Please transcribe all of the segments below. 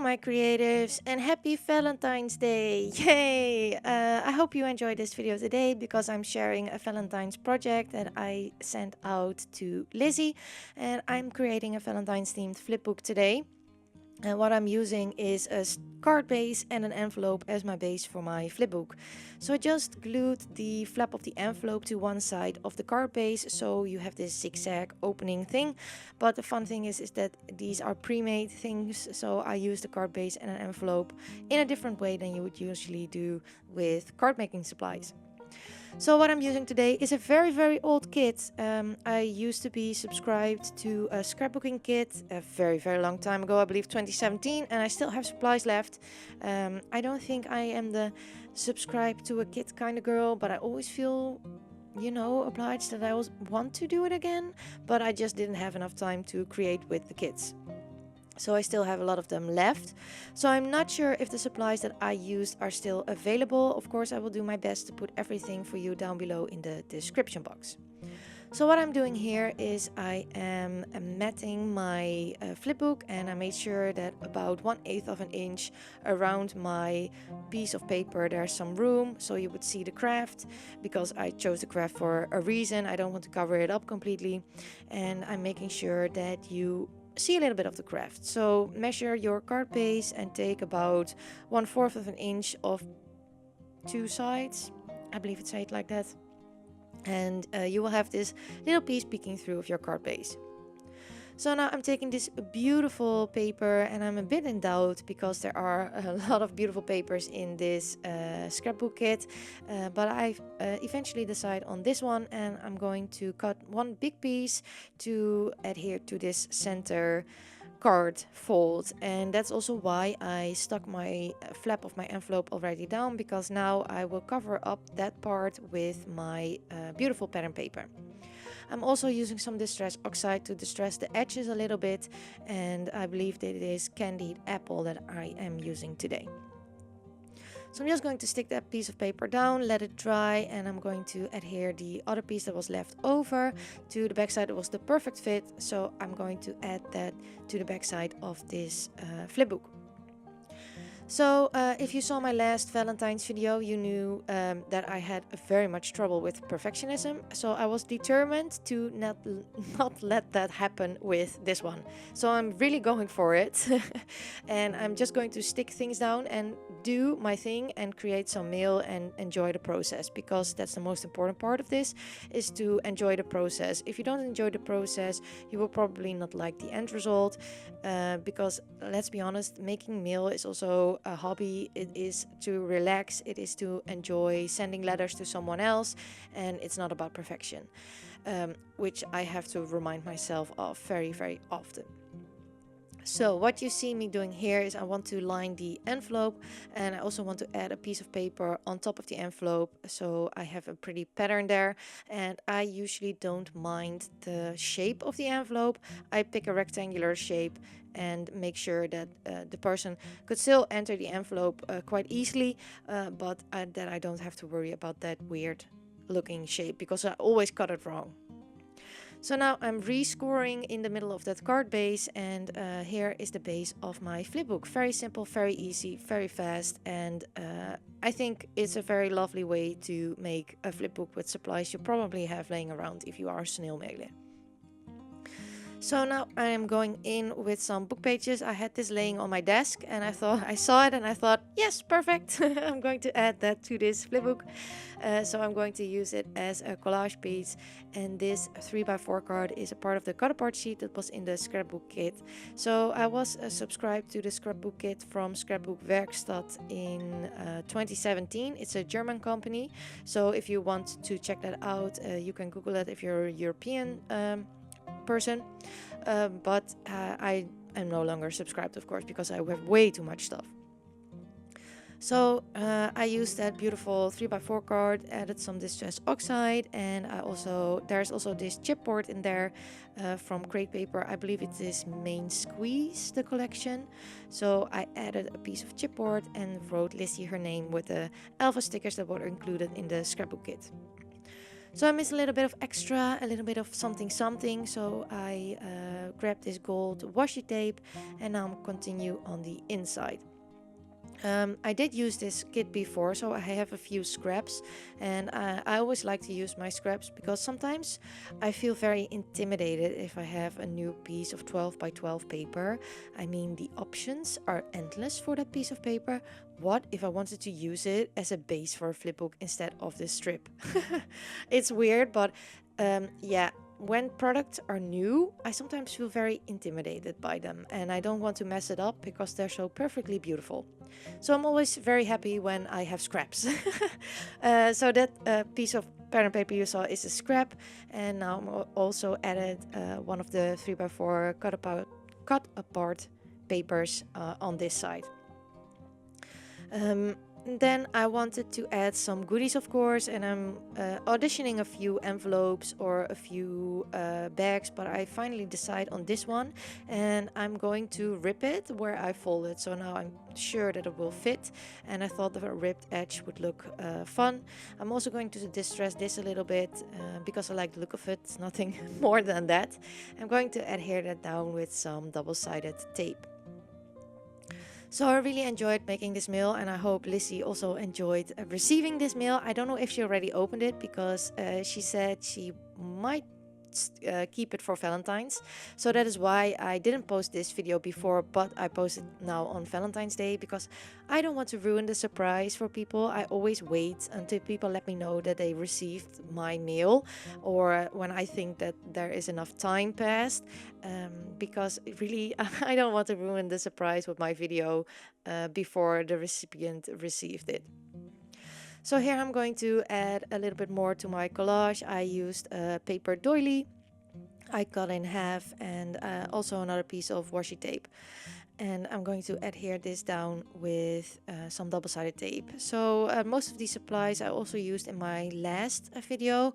my creatives, and happy Valentine's Day! Yay! I hope you enjoyed this video today because I'm sharing a Valentine's project that I sent out to Lizzy, and I'm creating a Valentine's themed flipbook today. And what I'm using is a card base and an envelope as my base for my flipbook. So I just glued the flap of the envelope to one side of the card base, so you have this zigzag opening thing. But the fun thing is that these are pre-made things, so I use the card base and an envelope in a different way than you would usually do with card making supplies. So what I'm using today is a very old kit. I used to be subscribed to a scrapbooking kit a very long time ago, I believe 2017, and I still have supplies left. I don't think I am the subscribe to a kit kind of girl, but I always feel, obliged that I want to do it again, but I just didn't have enough time to create with the kits. So I still have a lot of them left. So I'm not sure if the supplies that I used are still available. Of course, I will do my best to put everything for you down below in the description box. So what I'm doing here is I am matting my flipbook, and I made sure that about 1/8 of an inch around my piece of paper there's some room so you would see the craft, because I chose the craft for a reason. I don't want to cover it up completely, and I'm making sure that you see a little bit of the craft. So measure your card base and take about 1/4 of an inch of two sides. I believe it's said like that. And you will have this little piece peeking through of your card base. So now I'm taking this beautiful paper, and I'm a bit in doubt because there are a lot of beautiful papers in this scrapbook kit, but I eventually decide on this one, and I'm going to cut one big piece to adhere to this center card fold. And that's also why I stuck my flap of my envelope already down, because now I will cover up that part with my beautiful pattern paper. I'm also using some distress oxide to distress the edges a little bit, and I believe that it is candied apple that I am using today. So I'm just going to stick that piece of paper down, let it dry, and I'm going to adhere the other piece that was left over to the backside. It was the perfect fit, so I'm going to add that to the backside of this flipbook. So if you saw my last Valentine's video, you knew that I had very much trouble with perfectionism. So I was determined to not let that happen with this one. So I'm really going for it. And I'm just going to stick things down and do my thing and create some mail and enjoy the process, because that's the most important part of this, is to enjoy the process. If you don't enjoy the process, you will probably not like the end result, because let's be honest, making mail is also a hobby. It is to relax, it is to enjoy sending letters to someone else, and it's not about perfection, which I have to remind myself of very often. So what you see me doing here is I want to line the envelope, and I also want to add a piece of paper on top of the envelope, so I have a pretty pattern there. And I usually don't mind the shape of the envelope. I pick a rectangular shape and make sure that the person could still enter the envelope quite easily, but that I don't have to worry about that weird looking shape, because I always cut it wrong. So now I'm rescoring in the middle of that card base, and here is the base of my flipbook. Very simple, very easy, very fast, and I think it's a very lovely way to make a flipbook with supplies you probably have laying around if you are a snail mailer. So now I am going in with some book pages. I had this laying on my desk, and I saw it and I thought, yes, perfect. I'm going to add that to this flipbook. So I'm going to use it as a collage piece, and this 3x4 card is a part of the cut apart sheet that was in the scrapbook kit. So I was subscribed to the scrapbook kit from Scrapbook Werkstatt in 2017. It's a German company, so if you want to check that out, you can Google it if you're a European person, but I am no longer subscribed, of course, because I have way too much stuff. So I used that beautiful 3x4 card, added some distress oxide, and there's also this chipboard in there from Crate Paper. I believe it is Main Squeeze, the collection. So I added a piece of chipboard and wrote Lizzy her name with the alpha stickers that were included in the scrapbook kit. So I missed a little bit of extra, a little bit of something something. So I grabbed this gold washi tape and now I'm continue on the inside. I did use this kit before, so I have a few scraps, and I always like to use my scraps because sometimes I feel very intimidated if I have a new piece of 12 by 12 paper. I mean, the options are endless for that piece of paper. What if I wanted to use it as a base for a flipbook instead of this strip? It's weird, but yeah, when products are new, I sometimes feel very intimidated by them and I don't want to mess it up because they're so perfectly beautiful. So I'm always very happy when I have scraps. So that piece of pattern paper you saw is a scrap, and now I'm also added one of the 3x4 cut apart papers on this side. Then I wanted to add some goodies, of course, and I'm auditioning a few envelopes or a few bags, but I finally decide on this one, and I'm going to rip it where I fold it. So now I'm sure that it will fit, and I thought the ripped edge would look fun. I'm also going to distress this a little bit because I like the look of it. It's nothing more than that. I'm going to adhere that down with some double-sided tape. So I really enjoyed making this mail, and I hope Lizzy also enjoyed receiving this mail. I don't know if she already opened it because she said she might keep it for Valentine's. So that is why I didn't post this video before, but I posted now on Valentine's Day because I don't want to ruin the surprise for people. I always wait until people let me know that they received my mail, or when I think that there is enough time passed, because really I don't want to ruin the surprise with my video before the recipient received it. So here I'm going to add a little bit more to my collage. I used a paper doily I cut in half, and also another piece of washi tape. And I'm going to adhere this down with some double-sided tape. So most of these supplies I also used in my last video.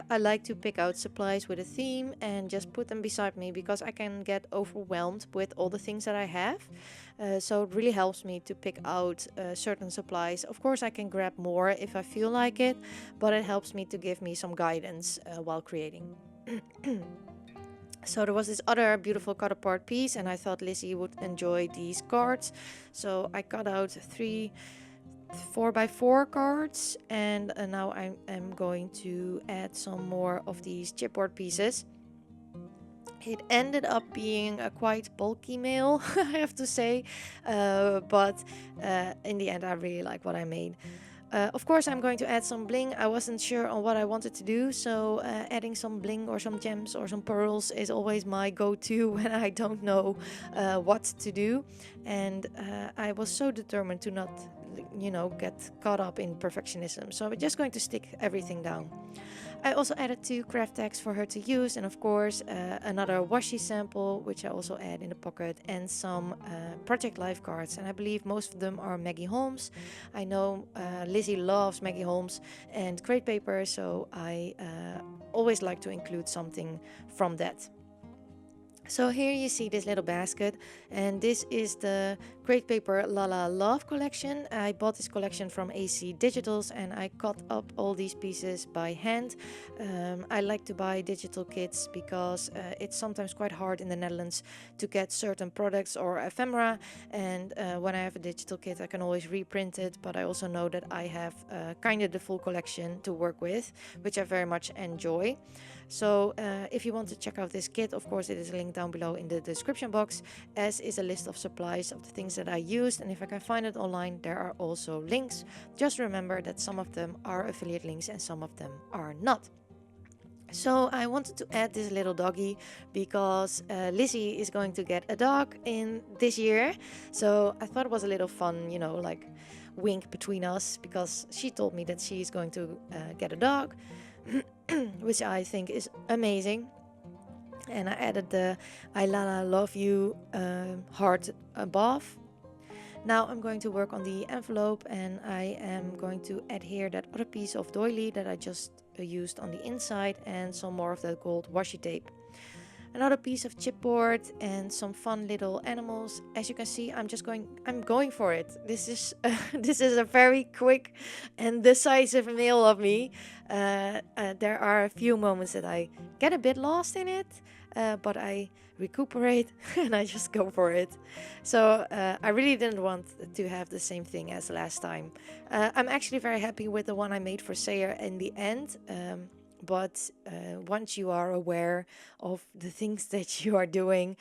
I like to pick out supplies with a theme and just put them beside me because I can get overwhelmed with all the things that I have. So it really helps me to pick out certain supplies. Of course, I can grab more if I feel like it, but it helps me to give me some guidance while creating. So there was this other beautiful cut apart piece, and I thought Lizzy would enjoy these cards. So I cut out 3 4x4 cards, and now I am going to add some more of these chipboard pieces. It ended up being a quite bulky mail, I have to say, but in the end I really like what I made. Of course, I'm going to add some bling. I wasn't sure on what I wanted to do, so adding some bling or some gems or some pearls is always my go-to when I don't know what to do. And I was so determined to not, get caught up in perfectionism. So I'm just going to stick everything down. I also added 2 craft tags for her to use, and of course another washi sample, which I also add in the pocket, and some Project Life cards. And I believe most of them are Maggie Holmes. I know Lizzy loves Maggie Holmes and crepe paper, so I always like to include something from that. So here you see this little basket, and this is the Crepe Paper La La Love collection. I bought this collection from AC Digitals, and I cut up all these pieces by hand. I like to buy digital kits because it's sometimes quite hard in the Netherlands to get certain products or ephemera, and when I have a digital kit I can always reprint it, but I also know that I have kind of the full collection to work with, which I very much enjoy. So if you want to check out this kit, of course it is linked down below in the description box, as is a list of supplies of the things that I used, and if I can find it online there are also links. Just remember that some of them are affiliate links and some of them are not. So I wanted to add this little doggy because Lizzy is going to get a dog in this year, so I thought it was a little fun, like wink between us, because she told me that she is going to get a dog. Which I think is amazing. And I added the I Lala love you heart above. Now I'm going to work on the envelope, and I am going to adhere that other piece of doily that I just used on the inside and some more of that gold washi tape. another piece of chipboard, and some fun little animals. As you can see, I'm going for it. This is this is a very quick and decisive meal of me. There are a few moments that I get a bit lost in it, but I recuperate and I just go for it. So I really didn't want to have the same thing as last time. I'm actually very happy with the one I made for Seher in the end. But once you are aware of the things that you are doing,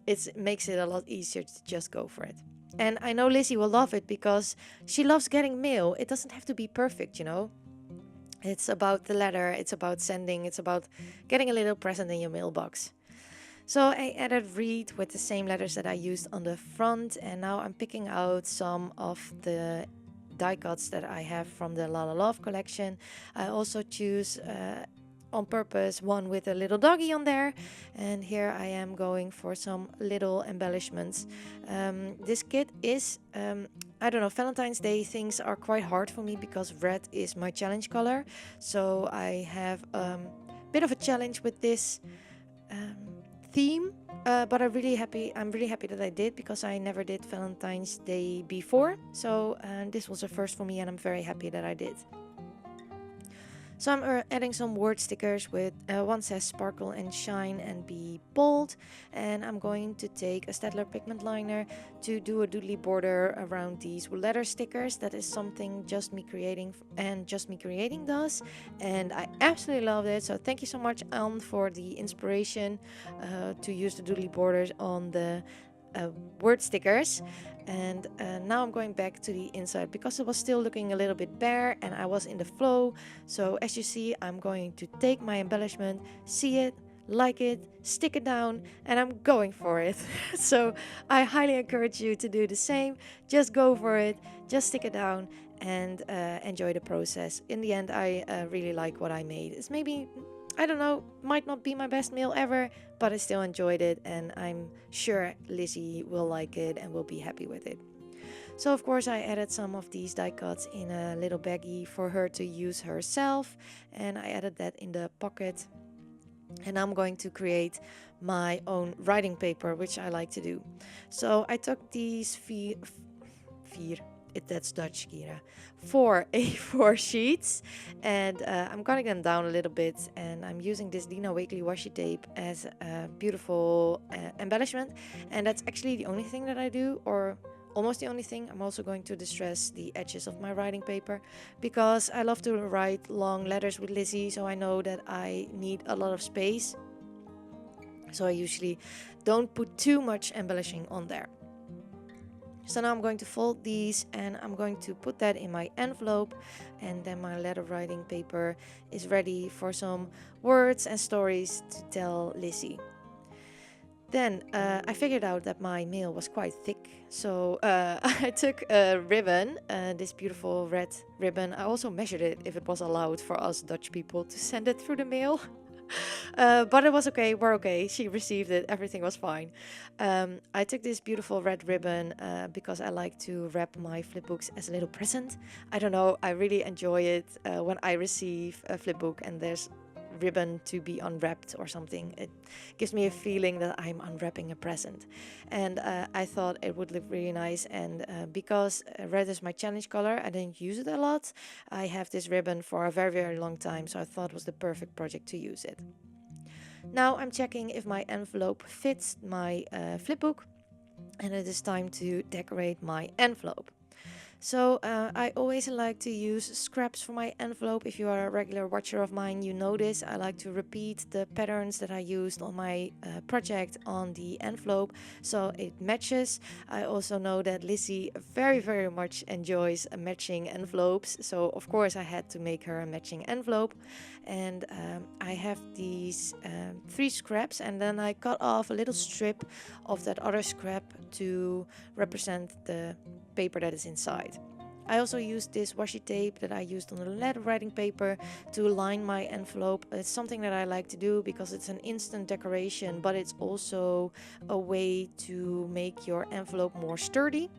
it makes it a lot easier to just go for it. And I know Lizzy will love it because she loves getting mail. It doesn't have to be perfect, you know. It's about the letter, it's about sending, it's about getting a little present in your mailbox. So I added read with the same letters that I used on the front, and now I'm picking out some of the die cuts that I have from the La La Love collection. I also choose on purpose one with a little doggy on there, and here I am going for some little embellishments. This kit is I don't know, Valentine's Day things are quite hard for me because red is my challenge color, so I have a bit of a challenge with this um, theme, but I'm really happy that I did, because I never did Valentine's Day before, so this was a first for me and I'm very happy that I did. So I'm adding some word stickers with one says sparkle and shine and be bold, and I'm going to take a Staedtler pigment liner to do a doodly border around these letter stickers. That is something just me creating does, and I absolutely love it. So thank you so much, Anne, for the inspiration to use the doodly borders on the word stickers. And now I'm going back to the inside because it was still looking a little bit bare and I was in the flow. So as you see, I'm going to take my embellishment, see it, like it, stick it down, and I'm going for it. So I highly encourage you to do the same. Just go for it, just stick it down, and enjoy the process. In the end, I really like what I made. It's maybe, I don't know, might not be my best meal ever, but I still enjoyed it, and I'm sure Lizzy will like it and will be happy with it. So of course I added some of these die cuts in a little baggie for her to use herself, and I added that in the pocket. And I'm going to create my own writing paper, which I like to do. So I took these that's Dutch, Kira, 4 A4 sheets, and I'm cutting them down a little bit, and I'm using this Dina Wakley washi tape as a beautiful embellishment, and that's actually the only thing that I do, or almost the only thing. I'm also going to distress the edges of my writing paper because I love to write long letters with Lizzy, so I know that I need a lot of space, so I usually don't put too much embellishing on there. So now I'm going to fold these and I'm going to put that in my envelope, and then my letter writing paper is ready for some words and stories to tell Lizzy. Then I figured out that my mail was quite thick, so I took a ribbon, this beautiful red ribbon. I also measured it if it was allowed for us Dutch people to send it through the mail. But it was okay, we're okay. She received it, everything was fine. I took this beautiful red ribbon because I like to wrap my flipbooks as a little present. I don't know, I really enjoy it when I receive a flipbook and there's ribbon to be unwrapped or something. It gives me a feeling that I'm unwrapping a present, and I thought it would look really nice. And because red is my challenge color, I didn't use it a lot. I have this ribbon for a very, very long time, so I thought it was the perfect project to use it. Now I'm checking if my envelope fits my flipbook, and it is time to decorate my envelope. So I always like to use scraps for my envelope. If you are a regular watcher of mine, you know this. I like to repeat the patterns that I used on my project on the envelope, so it matches. I also know that Lizzy very, very much enjoys matching envelopes, so of course I had to make her a matching envelope. And I have these 3 scraps, and then I cut off a little strip of that other scrap to represent the paper that is inside. I also used this washi tape that I used on the letter writing paper to line my envelope. It's something that I like to do because it's an instant decoration, but it's also a way to make your envelope more sturdy.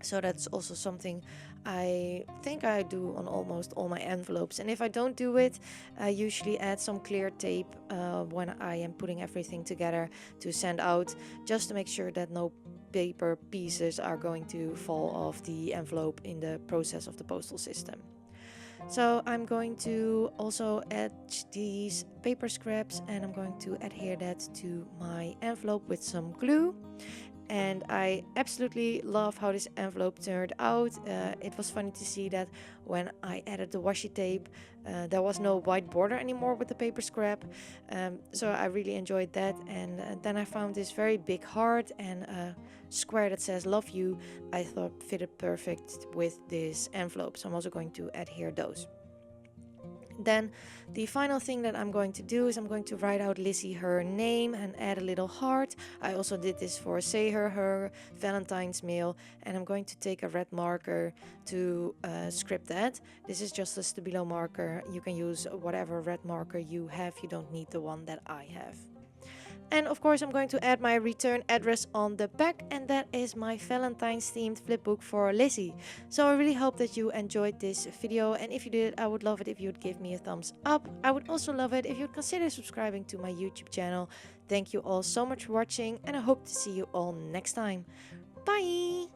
So that's also something I think I do on almost all my envelopes. And if I don't do it, I usually add some clear tape when I am putting everything together to send out, just to make sure that no paper pieces are going to fall off the envelope in the process of the postal system. So I'm going to also add these paper scraps, and I'm going to adhere that to my envelope with some glue. And I absolutely love how this envelope turned out. It was funny to see that when I added the washi tape, there was no white border anymore with the paper scrap. So I really enjoyed that. And then I found this very big heart and a square that says love you. I thought fitted perfect with this envelope. So I'm also going to adhere those. Then the final thing that I'm going to do is I'm going to write out Lizzy her name and add a little heart. I also did this for Seher, her Valentine's mail, and I'm going to take a red marker to script that. This is just a Stabilo marker. You can use whatever red marker you have. You don't need the one that I have. And of course, I'm going to add my return address on the back, and that is my Valentine's themed flipbook for Lizzy. So I really hope that you enjoyed this video, and if you did, I would love it if you would give me a thumbs up. I would also love it if you'd consider subscribing to my YouTube channel. Thank you all so much for watching, and I hope to see you all next time. Bye!